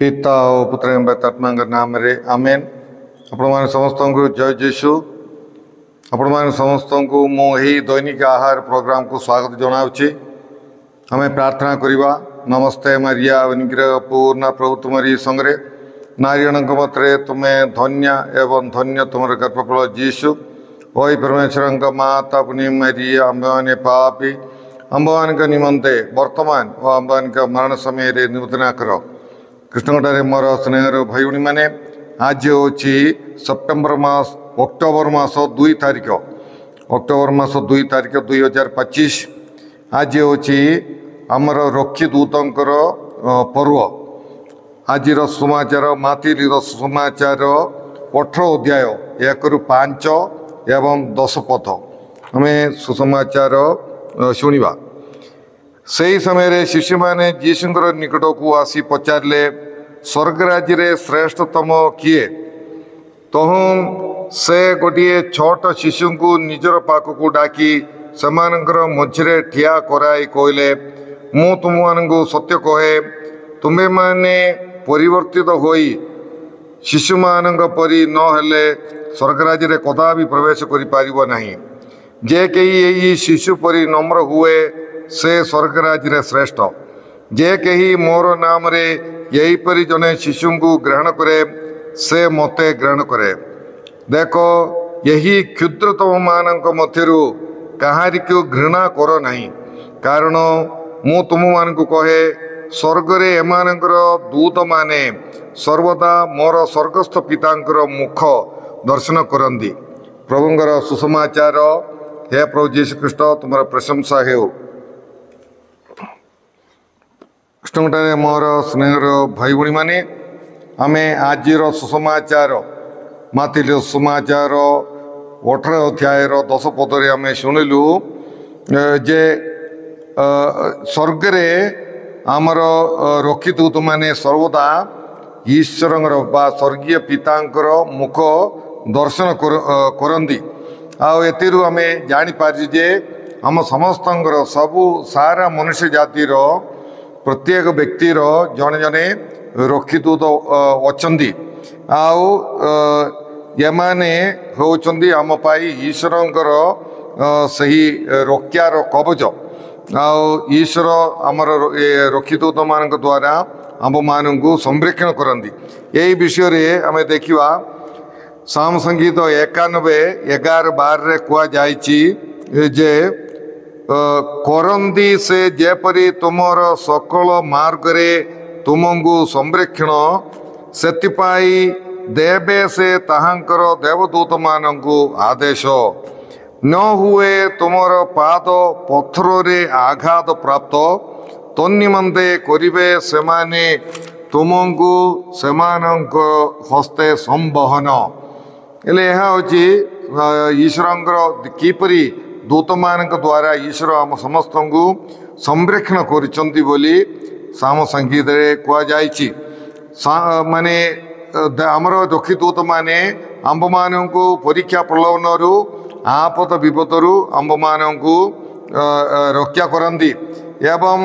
पिता और पुत्र पवित्रात्मा नाम रे आमेन। आपण समस्त को जय जीशु। आपण समस्त को मुझे दैनिक आहार प्रोग्राम को स्वागत जनाऊँगी। आम प्रार्थना करवा। नमस्ते मरिया अनुग्रह पूर्ण प्रभु तुमरी संगे नारीगण मतरे तुम्हें धन्य एवं धन्य तुम गर्भफल जीशु। ओई परमेश्वर माता पुण्य मरिया आम्बे पापी आम्बे निमंते वर्तमान और आम्बे मरण समय निवेदना कर। कृष्णगढ़ मोर स्नेहर भाई भाई मैंने आज हूँ सेप्टेम्बर मास अक्टोबर मास 2 तारिख अक्टोबर मास 2 तारिख 2025 आज हूँ आमर रक्षी दूतर पर्व। आज समाचार मातिली समाचार 18 अध्याय 1 ରୁ 5 एवं 10 पद आम सुसमाचार शुणा। से समय शिशु मैंने जीशुर निकट को आसी पचारे स्वर्गराज्य रे श्रेष्ठतम किए। तहुँ से गोटे छोट शिशु को निजर पाखक डाकी सेमानकर मझे ठिया कराई कहले मु तुम मानू सत्य कहे तुम्हें माने परिवर्तित होई शिशु मान परी नहेले स्वर्गराज्य रे कदा भी प्रवेश करि नहीं। जे कही यही शिशु परी नम्र हुए से स्वर्गराज्य रे श्रेष्ठ। जे कही मोर नाम रे यही परी जने शिशु को ग्रहण करे से मते ग्रहण करे। देखो यही क्षुद्रतम मानक मध्यरु कहारी को घृणा करो नहीं, कारण मु तुम मान को कहे स्वर्गरे एमानकर दूत माने सर्वदा मोर स्वर्गस्थ पितांकर मुख दर्शन करंदी। प्रभुंकर सुसमाचार। हे प्रभु जीशु ख्रीष्ट तुम्हारा प्रशंसा हो। कृष्णगढ़ मोर स्नेहर भाई भाई मैंने आम आज सुसमाचार मातिल सुसमाचार 18 अध्याय 10 पदरे आम शुणिलु जे स्वर्गरे आमर रक्षीदूत माने सर्वदा ईश्वर स्वर्गीय पितांकर मुख दर्शन करंदी। आउ आम जापारी जे आम समस्त सबू सारा मनुष्य जातिर प्रत्येक व्यक्तिर जने जने रक्षीदूत अच्छी। आउ यमाने होउचंदी आम पाई ईश्वरंकर सही रक्षार कवच। आउ ईश्वर आमर रक्षीदूत मान द्वारा आम मानू संरक्षण करती। यही विषय आम देखा साम संगीत 91:11-12 कह जे करंदी से जेपरी तुमर सकल मार्गरे तुमको संरक्षण सेतिपाई देवे से ताहांकर देवदूत मानंकु आदेश न हुए तुमर पाद पत्थर रे आघात प्राप्त तन्निमंते करिवे सेमाने तुमको सेमानंक हस्ते संवहन। एले यह होची ईश्वरंकर किपरि दूत मान द्वारा ईश्वर आम समस्त को संरक्षण करिसंती बोली साम संगीत कह जाइछि। माने आमर रक्षीदूत माने आंब मानू परीक्षा प्रलोभन आपद विपदरू आंब मानू रक्षा करती एवं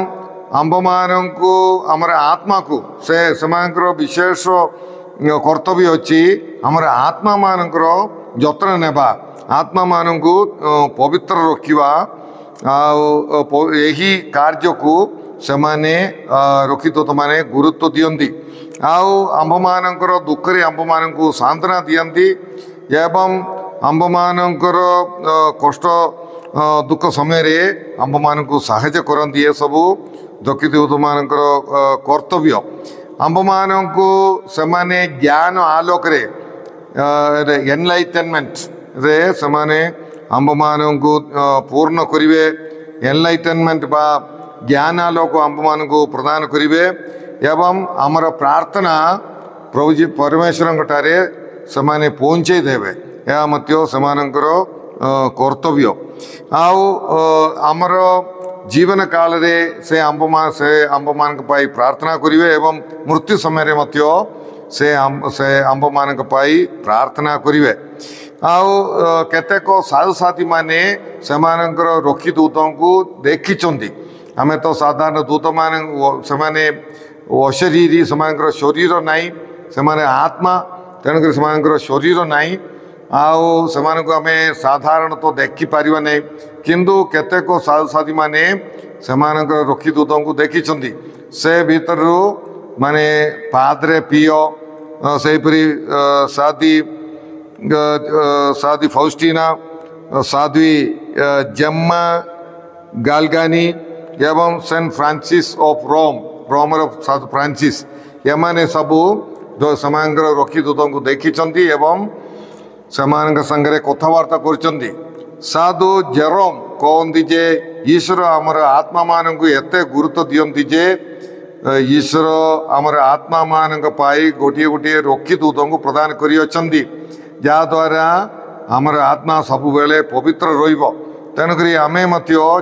आंब मानू आमर आत्मा को से विशेष कर्तव्य अच्छी आमर आत्मा मानकर जत्न नेबा आत्मा मानू पवित्र रखा। यही कार्य को सेमाने रक्षीदूत माने गुरुत्व दियंती। आउ आंब मानकर दुखरे आंब मानू सांत्वना दियंती एवं आंब मानकर कष्ट दुख समय रे आंब मानू साहाय्य करती। ये सबू रक्षीदूत मानकर कर्तव्य। आंब मानू सेमाने ज्ञान आलोक रे एनलाइटेनमेंट रे समाने आंब मानू पूर्ण करिवे। एनलाइटेनमेंट बा ज्ञान आलोक आंब मानू प्रदान करिवे एवं आमर प्रार्थना प्रभु जी परमेश्वर ठारे समाने पहुँचे देवे। यह मत्यो समानंकर कर्तव्य। आउ आमर जीवन काल रे से आंब मान पाई प्रार्थना करिवे एवं मृत्यु समय रे मत्यो से आंब मान पाई प्रार्थना करिवे। आउ केतेक साधु साथी माने सेमानंकर रक्षीदूत को देखिचंती। आमे तो साधारण दूत माने अशरीरी से शरीर नाई से आत्मा तेणुक से शरीर नाई आउ से आम साधारण तो देखिपर नहीं किंतु केतेक साधु साधी मैंने से रक्षीदूत को देखी से भीतर माने पाद्रे पियो सेपरी साधी फौस्टीना साध्वी जम्मा गालगानी एवं सेंट फ्रांसिस ऑफ रोमर साधु फ्रांसिस एमाने सबू जो समग्र रक्षीदूत को देखी एवं से संगे कथबार्ता कर साधु जेरोम कहती जे ईश्वर आमर आत्मा मान को एत गुरुत्व दियंती जे ईश्वर आमर आत्मा मान गोटे गोटे रक्षीदूत को प्रदान करी जहाद्वारा आमर आत्मा सब बेले पवित्र तेणुक आम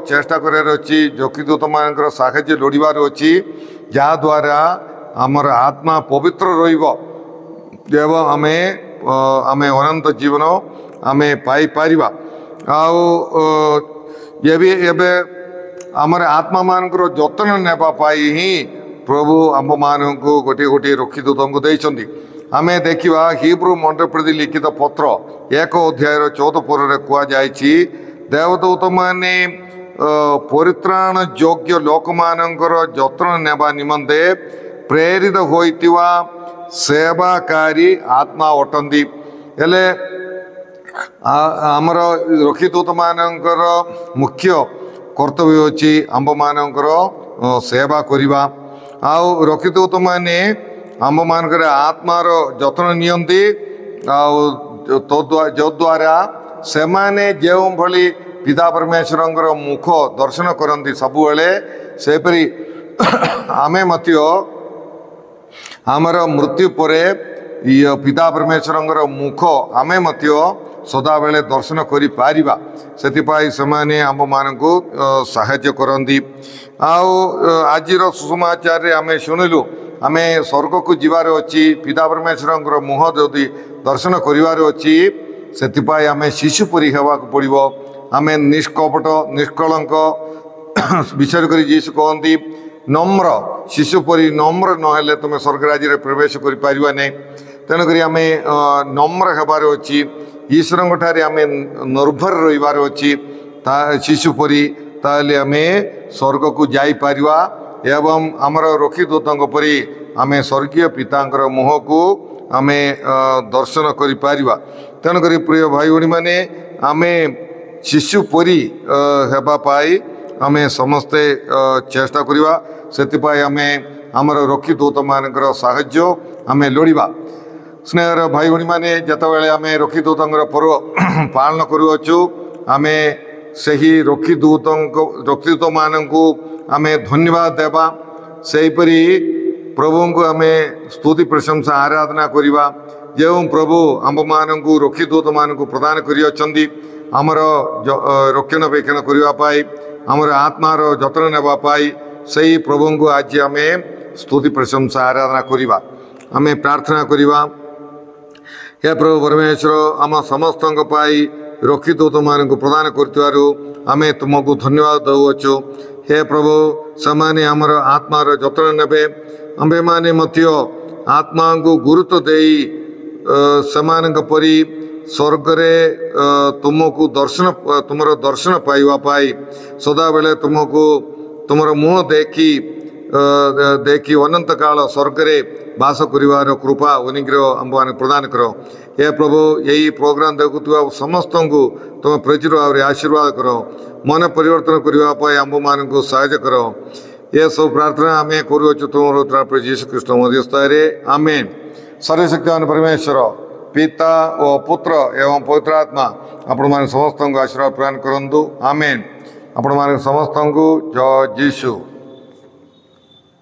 चेष्टा करार रक्षीदूत मान साहाय्य लोड़ार अच्छी जहाद्वारा आमर आत्मा पवित्र एवं आम अनंत जीवन आम पाई आमर आत्मा मान जत्न नेबाई ही प्रभु आम मान को गोटे गोटे रक्षीदूत को देते आम देखा हिब्रू मंडपी लिखित पत्र 1 अध्याय 14 पद कहुई देवदूत माने परित्राण योग्य लोक मानकर जत्न नेबा निमंते प्रेरित होइतिवा सेवाकारी आत्मा अटंती हेले आमर रक्षीदूत मानकर मुख्य कर्तव्य अच्छी आंब मानकर सेवा करवा आउ रक्षीदूत माने आंब मानकर आत्मार जत्न नियंती जद्वारा से माने जो भली पिता परमेश्वर मुख दर्शन करती सबुले सेपरी आमे मध्य आमर मृत्यु पर पिता परमेश्वर मुख आमे मध्य सदा बेले दर्शन करि पारिबा सेतिपाई समाने आम मान को साहाय्य करती आज सुसमाचार आमे शुणिलु आमे स्वर्ग को जीवार अच्छी पिता परमेश्वर मुह जदि दर्शन करिवार अच्छी सेतिपाई आमे शिशु परी हेबाक पड़िबो आमे निष्कपट निष्कलंक विचार करी जीसु कहती नम्र शिशु परी नम्र नहेले तुम स्वर्ग राज्य प्रवेश कर पारिबा नै तेणुक आम नम्र हेबार अच्छी ईश्वर ठारे आम निर्भर रहिबार अच्छी शिशु परी ताले आम स्वर्ग को जाई पारिबा एवं आमर रक्षीदूत परी आम स्वर्गीय पितांकर मुह को आम दर्शन करि पारिबा तेणुक प्रिय भाई भणी माने आम शिशु परी हेबा पाई आम समस्ते चेष्टा करिबा सेतिपाई आम आमर रक्षीदूत मानकर साहाय्य आम लोड़िबा स्नेहर भाई भणी माने जतबेले आम रक्षीदूतर पर्व पालन करुअछु आम सही रक्षीदूत मान को आम धन्यवाद देवा सेहीपरी प्रभु को आम स्तुति प्रशंसा आराधना करवा जो प्रभु आम मान को रक्षीदूत मान को प्रदान करी आमर रक्षणाबेक्षण करने आमर आत्मार जत्न नेबाई सही प्रभु को आज आम स्तुति प्रशंसा आराधना करवा आम प्रार्थना करवा हे प्रभु परमेश्वर आम समस्त रक्षीदूत मान को प्रदान कर तुमको धन्यवाद दौचु हे प्रभु समाने आमर आत्मार जत्न नेबे आंबे माने मध्य आत्मा को गुरुत्व देई समान परी स्वर्ग रे तुमको दर्शन तुमर दर्शन पाइबा पाई सदा बेले तुमको तुमर मुह देखी अनंत काल स्वर्ग रे बास करिवार कृपा अनुग्रह आंब मान प्रदान करो हे प्रभु यही प्रोग्राम देखुवा समस्त को तुम प्रचुर भाव आशीर्वाद करो मन परिवर्तन करने आंब मान को साहाय्य करो ये सब प्रार्थना आम करुचु तुम जीशु कृष्ण मध्यस्थाय आमेन। सर्वशक्तिमान परमेश्वर पिता और पुत्र एवं पवित्र आत्मा आपण मान समस्त को आशीर्वाद प्रदान करंतु आमेन। आपण मान समस्त को जय जीशु।